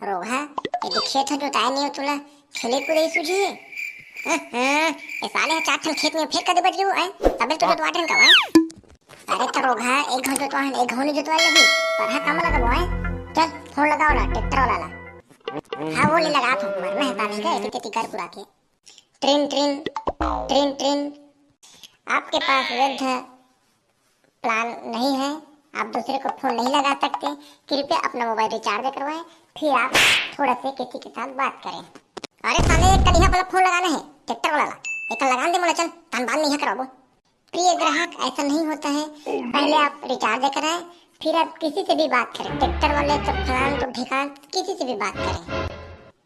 रोहा ये खेत है जोताया नहीं हो तुला खेले कूदे सूझी ये साले चार ठन खेत में फेर कदे बच गयो है तबे तो जोतवा ठन का है। अरे तो रोहा एक घंटा जोतवा है एक घंटे जोतवा लगी पर हा काम लगा है। चल फोन लगाओ ना ट्रैक्टर वाला ला। हाँ वो ले लगा तो मरना है पानी का ऐसे खेती कर पूरा के। ट्रेन ट्रेन ट्रेन ट्रेन आपके पास वृद्ध प्लान नहीं है, आप दूसरे को फोन नहीं लगा सकते, कृपया अपना मोबाइल रिचार्ज करवाएं फिर आप थोड़ा से किसी के साथ बात करें। अरे साले एक कल यहाँ वाला फोन लगाना है ट्रैक्टर वाला एक लगा दे मोला चल तन बात नहीं कराबो। प्रिय ग्राहक ऐसा नहीं होता है, पहले आप रिचार्ज कराएं फिर आप किसी से भी बात करें, ट्रैक्टर वाले तो फलान तो ढिकान किसी से भी बात करें।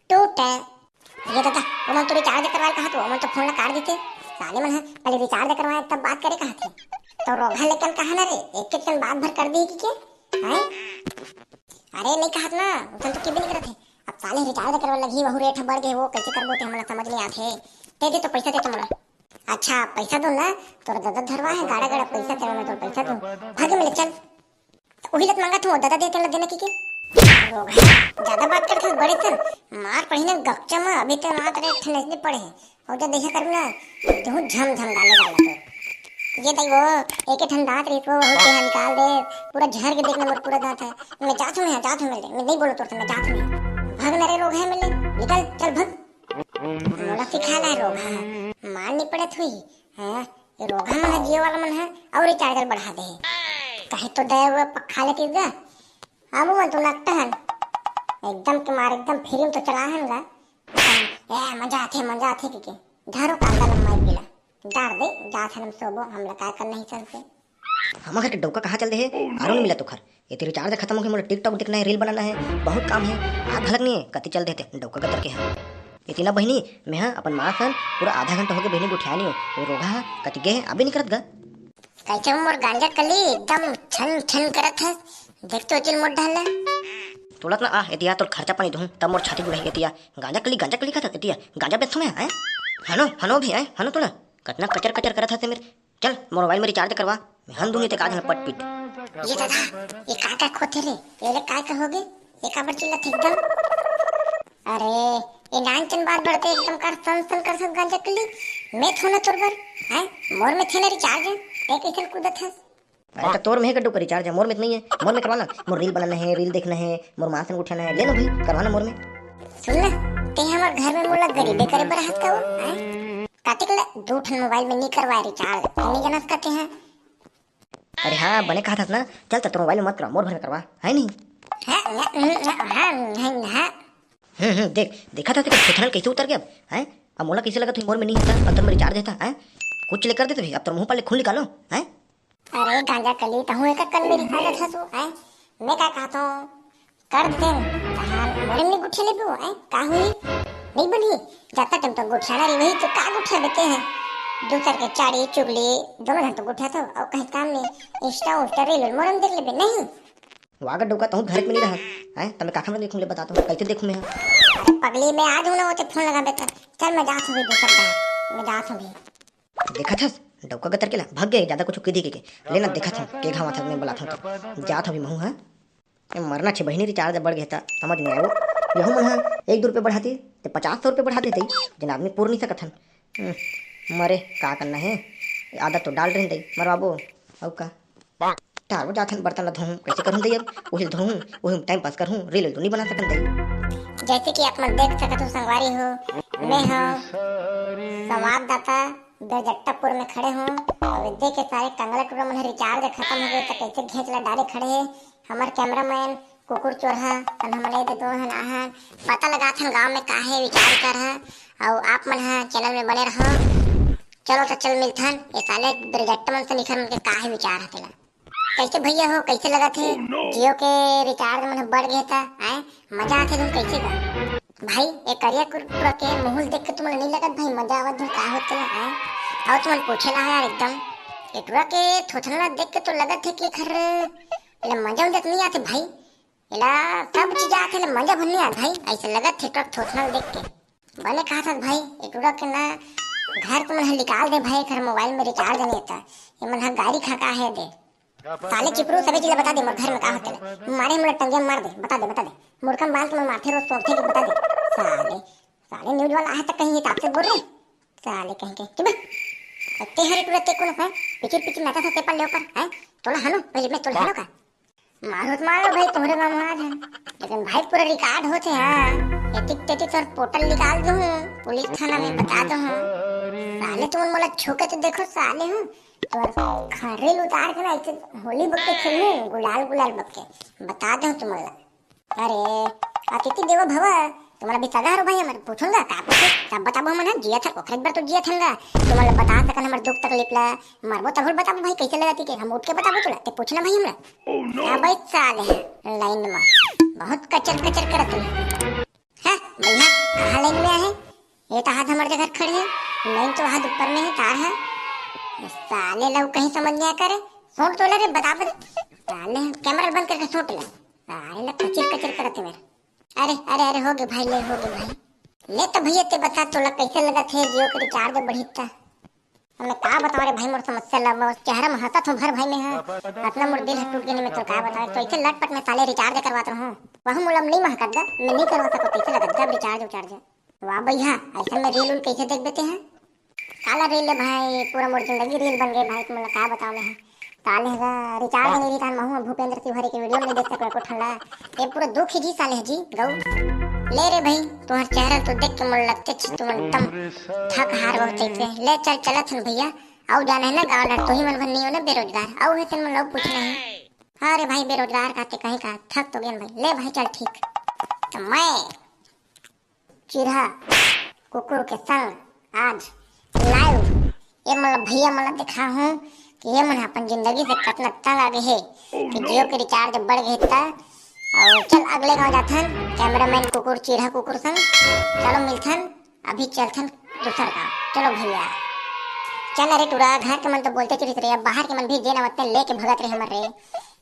टूट ये दादा वो मन तो रिचार्ज करवाए कहा तो मन तो फोन काट देते साले मन है पहले रिचार्ज करवाए तब बात करे कहा थे तो रोगा लेकिन कहा ना रे एक एक बात भर कर दी कि के हैं। अरे नहीं कहा ना उतन तो भी नहीं करते अब साले रिचार्ज करवा लगी वहु रेट बढ़ गए वो कैसे करबो ते हमरा समझ नहीं आथे। दे तो पैसा दे तुमरा। अच्छा पैसा दो ना तोर दादा धरवा है गाड़ा गाड़ा पैसा तेरे में तो पैसा दो भागे मिले चल वही लत मांगा तू दादा दे तेला देना की रोगा ज्यादा बात करते बड़े सन मार पड़ी ना गपचा में अभी तो रात रे ठनसने पड़े और जब देखा करूँ ना तो झम झम डाले डाला तो ये दई वो एक ठन दांत रे को होते हैं निकाल दे पूरा झर के देखने मोर पूरा दांत है मैं जात हूं मिले मैं नहीं बोलो तो मैं जात हूं भाग ना रे रोग है मिले निकल चल भाग मोला सिखा ला रोग है मार नहीं पड़े थुई हां ये रोग है मन जियो वाला मन है और रिचार्जर बढ़ा दे कहे तो दे वो पखा लेती गा अब मन तो लगता है एकदम के मार एकदम फिल्म तो चला है ना ए मजा आथे के धारो कांदा लम्मा गिला डार दे जात हम सोबो हमला का कर नहीं चलते हम घर के डौका कहाँ चल दे है आरो नहीं मिला तो खर ये तेरे रिचार्ज खत्म हो गया मोला टिकटॉक देखना है रील बनाना है बहुत काम है आग घलक नहीं है कति चल देते डौका कतर के है इतना बहनी मैं हाँ अपन माँ सन पूरा आधा घंटा हो गया बहनी उठा नहीं हो वो रोगा कति गए अभी नहीं करत गा कैसे मोर गांजा कली एकदम छन छन करत है देख तो चिल मोट ढाल तोलत ना आ एतिया तो खर्चा पानी दूं तब मोर छाती जुड़ाई एतिया गांजा कली खाता एतिया गांजा बेचो मैं है हनो भी है हनो तोला कतना कचर कचर करत हते मेरे चल मोबाइल में रिचार्ज करवा मैं हन दूंगी ते काज पट पिट ये दादा ये का खोते रे ये ले का होगे ये का बड़ चिल्ला एकदम अरे ये नानचन बात बढ़ते एकदम कर सन कर सब गांजा कली मैं थोना तोरबर है मोर में थे ना रिचार्ज ते कैसे कूदत है। अरे तो तोर में है गड्ढू का रिचार्ज है मोर में नहीं है मोर में करवाना मोर रील बनाना है रील देखना है मोर मां से उठाना है ले लो भाई करवाना मोर में सुन ना ते हमार घर में मोला गरीबे करे बर हाथ का वो काटिकला दो ठन मोबाइल में नहीं करवाए रिचार्ज नहीं जनस करते हैं। अरे हाँ बने कहा था ना चल तो मोबाइल में मत करवा मोर भर में करवा है नहीं देख देखा था तेरा छेथरल कैसे उतर गया है अब मोला कैसे लगा तू मोर में नहीं होता अब तो मैं रिचार्ज देता है कुछ लेकर देते भाई अब तो मुंह पर खून निकालो है। अरे गांजा कली तो हूं एक कल मेरी हालत है तू है मैं क्या कहता हूं कर दे मोरे में गुठे ले दो है का हुई नहीं बनी जाता तुम तो गुठा रे वही तो का गुठा देते हैं दूसर के चाड़ी चुगली दोनों घंटे गुठा तो और कहीं काम नहीं इंस्टा रील मोरम देख ले नहीं वागा डोका तो घर में नहीं रहा है तब काखा में देखूं ले बताता हूं कैसे देखूं मैं पगली मैं आज हूं ना वो तो फोन लगा बेटा चल मैं जात हूं दूसर का मैं जात हूं देखा था डौका गतर के ला भाग गए ज्यादा कुछ कदी के लेना देखा था के घावा था मैं बोला था तो जात अभी महू है मरना छे बहिनी रिचार्ज बढ़ गया था समझ में आयो यहू मन है 1-2 रुपये बढ़ाती तो 50-100 रुपये बढ़ा देते जन आदमी पूर नहीं सकत हन मरे का करना है आदत तो डाल रही दई मरवाबो औ का तारो जाथन बर्तन धोऊं कैसे करूं दई अब वही धोऊं वही टाइम पास करूं रील तो नहीं बना सकन दई जैसे कि आप मन देख सकत हो संगवारी हो मैं हूं संवाददाता बेजट्टापुर में खड़े हूँ और विद्या के सारे कंगला टूरा मन रिचार्ज खत्म हो गए तो कैसे घेच ला डाले खड़े है हमार कैमरामैन कुकुर चोरहा तन हमने दे दो हन आहा पता लगा थन गांव में काहे विचार कर है और आप मन है चैनल में बने रहो चलो तो चल मिलथन ये साले बेजट्टा मन से निखर के काहे विचार हतेला कैसे भैया हो कैसे लगा थे जियो के रिचार्ज मन बढ़ गया था आए मजा आथे तुम कैसे का भाई ये करिया पूरा के माहौल देख के तुम्हें नहीं लगत भाई मजा आवत का होत है और तुमन पूछे ना यार एकदम एटुरा के थोथना देख के तो लगत है कि खर ले मजा उदत नहीं आते भाई एला सब चीज आते ले मजा भन नहीं आत भाई ऐसे लगत है ट्रक थोथना देख के बने कहा था भाई एटुरा के ना घर के मन निकाल दे भाई खर मोबाइल में रिचार्ज नहीं आता ये मन गाड़ी खा का है दे साले चिपरू सभी चीज बता दे मोर घर में का होते मारे हमरा टंगे मार दे बता दे मुर्खम बांध के माथे रोज सोचते के बता दे साले साले न्यूज वाला है तक कहीं हिसाब से बोल रहे साले कहीं के चुप ते हरे टूरे ते कोन है पिचिर नाता था पेपर ले ऊपर है तोला हनो पहले मैं तोला हनो का मार लो भाई तुम्हारे गांव में आज है लेकिन भाई पूरा रिकॉर्ड होते हैं एतिक तेतिक और पोर्टल निकाल दूं पुलिस थाना में बता दूं साले तुम मोला छोके तो देखो साले हूं तो खरेल उतार के ना ऐसे होली बक्के खेलूं गुलाल बक्के बता दूं तुम्हारा अरे अतिथि देवो भव तुम्हारा भी सगा रो भाई हमारे पूछूंगा का पूछे तब बताबो मन जिया था ओखरे बार तो जिया थंगा तुम्हारा बता सकन हमर दुख तकलीफ ला मारबो तब बताबो भाई कैसे लगाती के हम उठ के बताबो तोला ते पूछना भाई हमरा क्या भाई साले है लाइन में बहुत कचर करत है भैया कहां लाइन में है ये तो हाथ हमारे घर खड़े है लाइन तो हाथ ऊपर में है तार है साले लोग कहीं समझ नहीं करे सोट तोला रे बता साले कैमरा बंद करके सोट ले साले लोग कचर करते मेरे अरे हो गए भाई ले तो भैया ते बता तोला कैसे लगा थे जियो के रिचार्ज बढ़ीता हमें का बताओ रे भाई मोर समस्या ला मैं चेहरा में हंसा तो भर भाई में है अपना मोर दिल टूट गया मैं तो का बताओ तो ऐसे लटपट में साले रिचार्ज करवाता हूं वह मुलम नहीं महका दा मैं नहीं करवा सको कैसे लगा जब रिचार्ज वाह भैया ऐसा में रील कैसे देख देते हैं काला रील भाई पूरा मोर जिंदगी रील बन गई भाई तुम का बताओ मैं साले है रिचार्ज नहीं रही था महू भूपेंद्र तिवारी के वीडियो में देख सको को ठंडा ये पूरा दुख ही जी साले जी गौ ले रे भाई तुम्हारा चेहरा तो देख के मन लगते छी तुम एकदम थक हार बहुत ऐसे ले चलत हन भैया आओ जाना है ना गांव लड़ तो ही मन नहीं हो ना बेरोजगार आओ है तन लोग पूछना है अरे भाई बेरोजगार कहते कहीं का थक तो गया भाई ले भाई चल ठीक तो मैं चिरहा कुकुर के संग आज लाइव ये मतलब भैया मतलब दिखा हूँ कि ये मन अपन जिंदगी से कितना तंग आ गए है कि जियो के रिचार्ज बढ़ गए था और चल अगले गांव जाथन कैमरामैन कुकुर चिरहा कुकुर संग चलो मिलथन अभी चलथन दूसरा गांव चलो भैया चल अरे टूरा घर के मन तो बोलते चलित रहे बाहर के मन भी जे नवत्ते लेके भगत रहे हमारे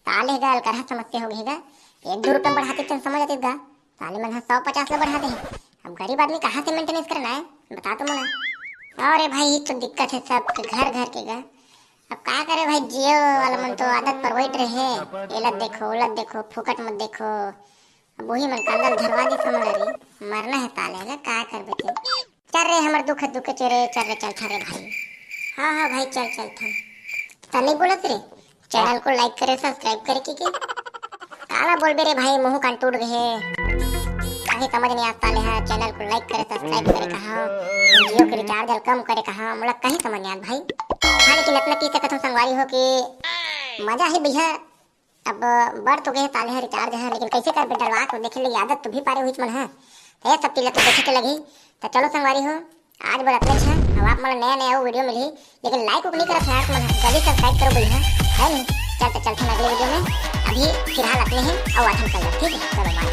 ताले गाल करहा समझते हो गएगा 1-2 रुपए बढ़ाते तो समझ आते गा ताले मन 150 ले बढ़ा दे अब गरीब आदमी कहाँ से मेंटेनेंस करना है बता तो मुझे अरे भाई तो दिक्कत है सब घर के गा अब क्या करे भाई जियो वाला मन तो आदत पर बैठ रहे एलत देखो फुकट मत देखो अब वही मन कंदल धरवा दी समझ रही मरना है ताले ना क्या कर बेटे चल रे हमर दुख चेरे चल रे चल थारे भाई हाँ भाई चल था तने बोलत रे चैनल को लाइक करे सब्सक्राइब करे की काला बोल बे रे भाई मुंह कान टूट गए कहीं समझ नहीं आता ले है चैनल को लाइक करे सब्सक्राइब करे कहा जियो के रिचार्ज कम करे कहा मुझे कहीं समझ नहीं आता भाई हाँ लेकिन अपना की सकत संगवारी हो कि मजा है भैया अब बढ़ तो गए ताले है रिचार्ज है लेकिन कैसे कर डलवा तो देखे लगी आदत तो भी पारे हुई मन है तो ये सब चीज़ें तो देखे के लगी तो चलो संगवारी हो आज बड़ा अपने अच्छा अब आप मतलब नया वीडियो मिली लेकिन लाइक नहीं करा था मन जल्दी सब्सक्राइब करो भैया है नहीं चलते अगले वीडियो में अभी फिलहाल अपने हैं और आज हम कल ठीक है चलो बाय